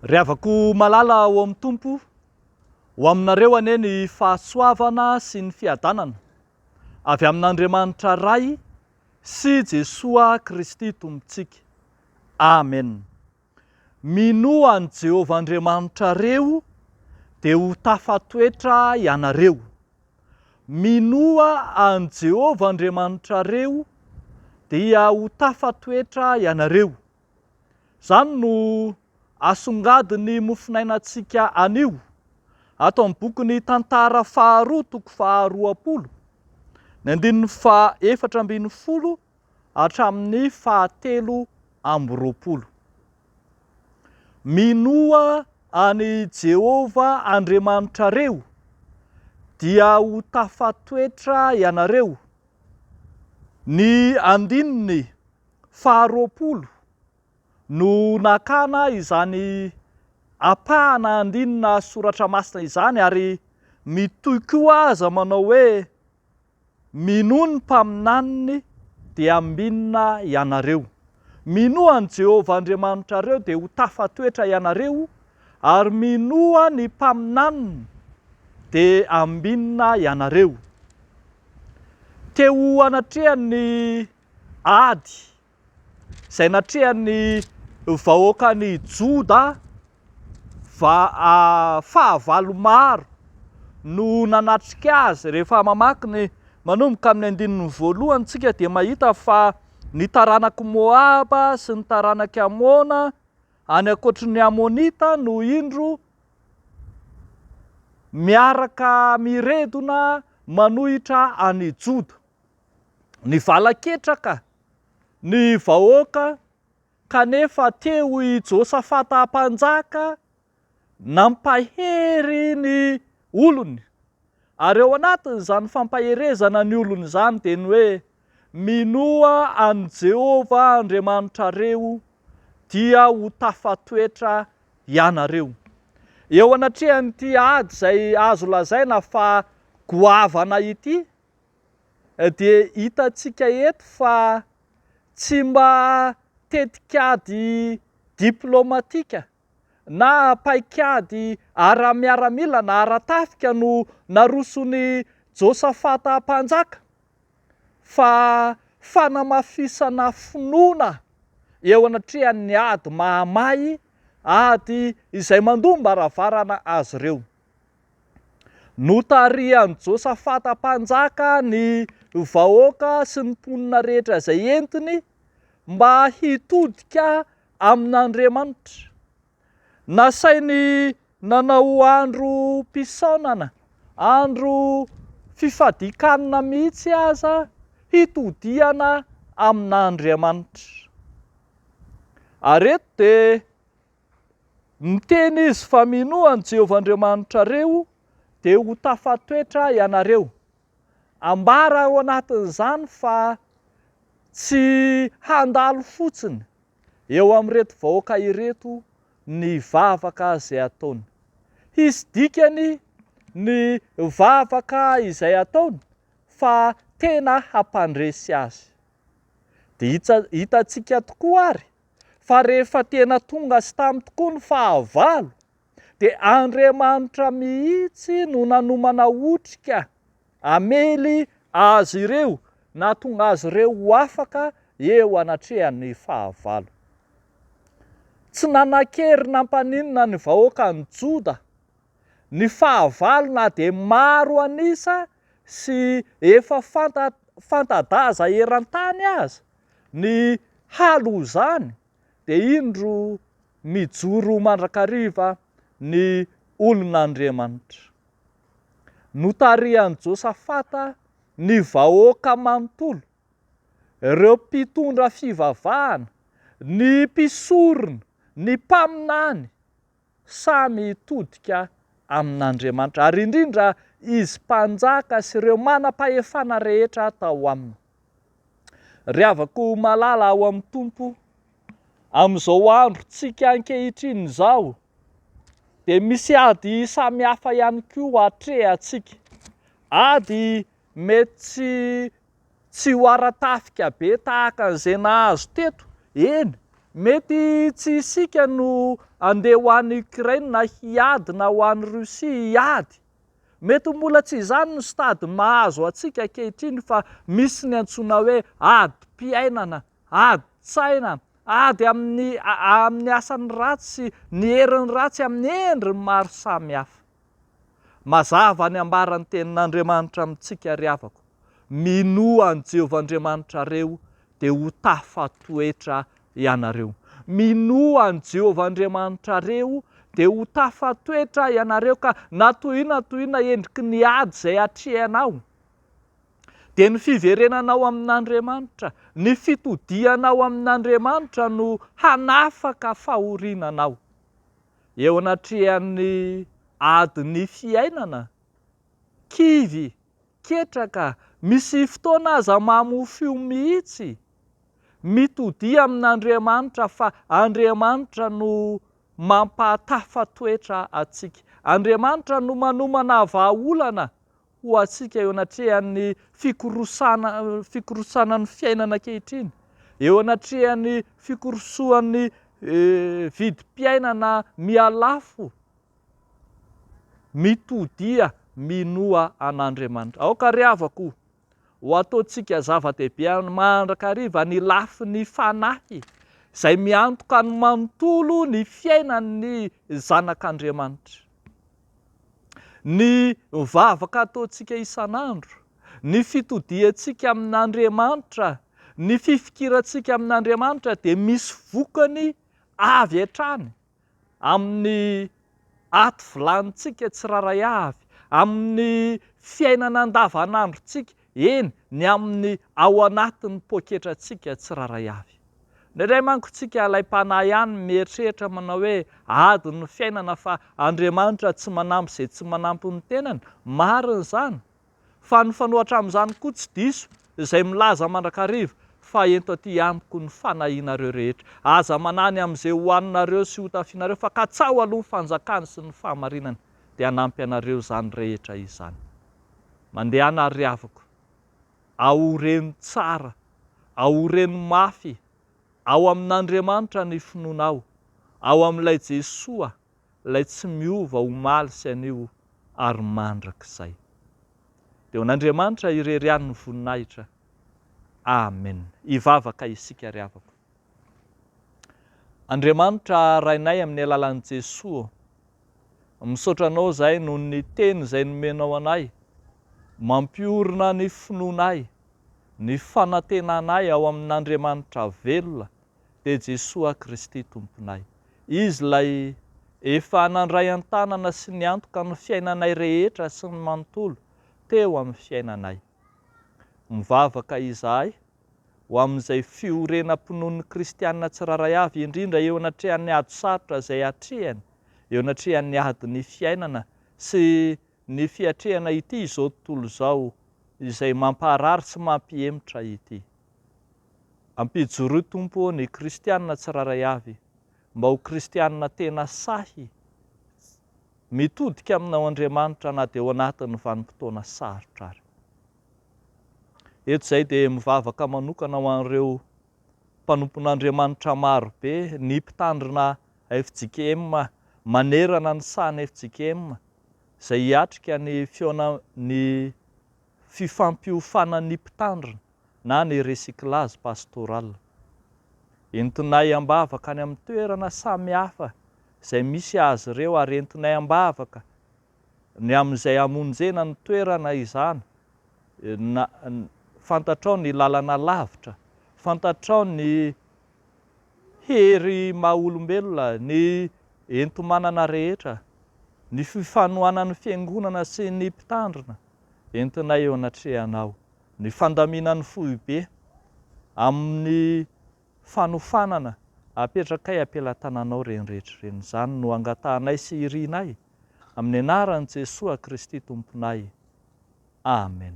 Ry havako malala ao amin'ny Tompo, ho aminareo anie ny fahasoavana sy ny fiadanana avy amin'Andriamanitra Ray sy Jesoa Kristy Tompontsika. Amen. Minoa an Jehovah Andriamanitra reo dia ho tafatoetra ianareo. Minoa an Jehovah Andriamanitra reo dia ho tafatoetra ianareo. Zany no asongadiny mofinainantsika anio ato amin'ny bokin'ny Tantara faharoa toko faharoapolo, ny 480 hatramin'ny 720. Minoa any Jehovah Andriamanitra reo dia ho tafatoetra ianareo. Ny 120 no nakana izany apahana 1 soratra masina izany, ary mitoy koa aza manao hoe minoa ny mpaminaniny dia ambinina ianareo. Minoa an Jehovah Andriamanitra reo dia ho tafatoetra ianareo, ary minoa ny mpaminaniny dia ambinina ianareo. Teo anatrehany ady izay natrehan'ny vahoakan'ny Joda, fahavalo maro no nanatrika azy. Rehefa mamaky ny manomboka amin'ny 1 tsika dia mahita fa ny taranaky Moaba sy ny taranaky Amona any ankoatrin'ny Amonita no indro miaraka miredona manohitra any Joda. Ny valaketraka ny vahoaka, kanefa teo i Josafata mpanjaka nampahery ny olony, ary eo anatin'izany fampaherezana ny olony izany dia ny hoe minoa an Jehovah Andriamanitra reo dia ho tafatoetra ianareo. Eo anatrehan'ity ady izay azo lazaina fa goavana ity dia hitantsika eto fa tsy mba tetikady diplomatika na paikady ara-miaramila na ara-tafika no narosony Josafata mpanjaka, fa fanamafisana finoana eo anatrehan'ny ady mahamay, ady izay mandomba ravarana azy ireo. Notarihan'i Josafata mpanjaka ny vahoaka sy ny mponina rehetra izay entiny mba hitodika amin'Andriamanitra. Nasainy nanao andro mpisaonana, andro fifadikanana mihitsy aza hitodiana amin'Andriamanitra. Ary eto dia miteny izy fa minoa an Jehovah Andriamanitra reo dia ho tafatoetra ianareo. Ambara ao anatin'izany fa tsy handalo fotsiny eo amin'ireto vahoaka ireto ny vavaka izay ataony. Hisy dikany ny vavaka izay ataony fa tena hampandresy azy. Dia hitantsika tokoa ary fa rehefa tena tonga sy tamy tokoa ny fahavalo dia Andriamanitra mihitsy no nanomana otrika amely azy ireo, nahatonga azy ireo ho afaka eo anatrehan'ny fahavalo. Tsy nanan-kery nampaninona ny vahoakan'ny Joda. Ny fahavalo na dia maro anisa sy efa fantadaza eran-tany aza ny halo izany, dia indro mijoro mandrakariva ny olon'Andriamanitra. Notarihan'i Josafata ny vahoaka manontolo, ireo mpitondra fivavahana, ny mpisorona, ny mpaminany, samy hitodika amin'Andriamanitra, ary indrindra izy mpanjaka sy ireo manam-pahefana rehetra tao aminy. Ry havako malala ao amin'ny Tompo, amin'izao andro tsika ankehitriny izao dia misy ady samihafa ihany koa atrehantsika. Ady mety tsy ho ara-tafika be tahaka an'izay nahazo teto. Eny, Mety tsy isika no andeha ho an'ny Ukraine na hiady na ho an'ny Russia hiady. Mety mbola tsy izany ny stady mahazo atsika ankehitriny fa misy ny antsoina hoe ady-piainana, ady-tsaina, ady amin'ny asany ratsy, ny herin'ny ratsy amin'ny endriny maro samihafa. Mazava ny ambaran'ny tenin'Andriamanitra amintsika ry havako. Minoa an'i Jehovahandriamanitra reo dia ho tafatoetra ianareo. Minoa an'i Jehovahandriamanitra reo dia ho tafatoetra ianareo ka na tohina endriky ny ady izay hatrehanao. Dia ny fiverenanao amin'Andriamanitra, ny fitodianao amin'Andriamanitra no hanafaka fahorinanao. Eo anatrehan'ny adiny fiainana, kivy, ketraka, misy fotoana aza mamofo mihitsy. Mitody amin'Andriamanitra fa Andriamanitra no mampatafatoetra atsika. Andriamanitra no manomana vahaolana ho atsika eo anatrehan'ny fikorosanan'ny fiainana ankehitriny, eo anatrehan'ny fikorosoan'ny vidim-piainana mialafo. Mitodia, minoa an'Andriamanitra. Aoka ry havako, ho ataontsika zava-dehibe mandrakariva ny lafin'ny fanahy izay miantoka ny manontolo ny fiainan'ny zanak'Andriamanitra. Ny mivavaka ataontsika isan'andro, ny fitodiantsika amin'Andriamanitra, ny fifikirantsika amin'Andriamanitra dia misy vokany avy hatrany amin'ny aty volanintsika tsiraray avy, amin'ny fiainana andavanandrontsika, eny, ny amin'ny ao anatin'ny poketratsika tsiraray avy. Indraindray manko tsika alaim-panahy ihany mieritreritra manao hoe adiny fiainana fa Andriamanitra tsy manampy izay tsy manampy ny tenany. Marina izany, fa ny fanohatra amin'izany koa tsy diso izay milaza mandrakariva fa ento aty amiko ny fanahinareo rehetra. Aza manany amin'izay hoaninareo sy hotafianareo fa katsao aloha ny fanjakany sy ny fahamarinany dia hanampy anareo izany rehetra izany. Mandehana ry havako, aoreny tsara, aoreny mafy, ao amin'Andriamanitra ny finoanao, ao amin'ilay Jesoa, ilay tsy miova omaly sy anio ary mandrakizay. Dia n'Andriamanitra irerian'ny voninahitra. Amen. Hivavaka isika ry havako. Andriamanitra rainay amin'ny alalan'i Jesoa, misaotra anao izahay noho ny teny izay nomenao anay, mampiorina ny finoanay, ny fanantenanay ao amin'Andriamanitra velona, dia Jesoa Kristy Tomponay. Izy ilay efa nandray an-tanana sy niantoka ny fiainanay rehetra sy ny manontolo teo amin'ny fiainanay. Mivavaka izahay ho amin'izay fiorenam-ponon'ny kristianina tsiraray avy, indrindra eo anatrehan'ny ady sarotra izay hatrehany, eo anatrehan'ny adiny fiainana sy ny fiatrehana ity izao tontolo izao izay mamparary sy mampiemotra ity. Ampijoroy Tompo ny kristianina tsiraray avy, mba ho kristianina tena sahy, mitodika aminao Andriamanitra na dia ao anatin'ny vanim-potoana sarotra ary. Eto izay dia mivavaka manokana ho an'ireo mpanompon'Andriamanitra marobe, ny mpitandrina FJKM, manerana ny sahana FJKM, izay hiatrika ny fifampihofanan'ny mpitandrina na ny recyclage pastoral. Entinay ambavaka any amin'ny toerana samihafa izay misy azy ireo ary entinay ambavaka ny amin'izay amonjena ny toerana izany. Fantatrao ny lalana lavitra, fantatrao ny hery maha-olombelona, ny ento-manana rehetra, ny fifanohanan'ny fiangonana sy ny mpitandrina, entinay eo anatrehanao. Ny fandaminan'ny foibe amin'ny fanofanana apetrakay ampelantananao renrehetra ireny. Izany no angatahanay sy irianay amin'ny anaran'i Jesoa Kristy Tomponay. Amen.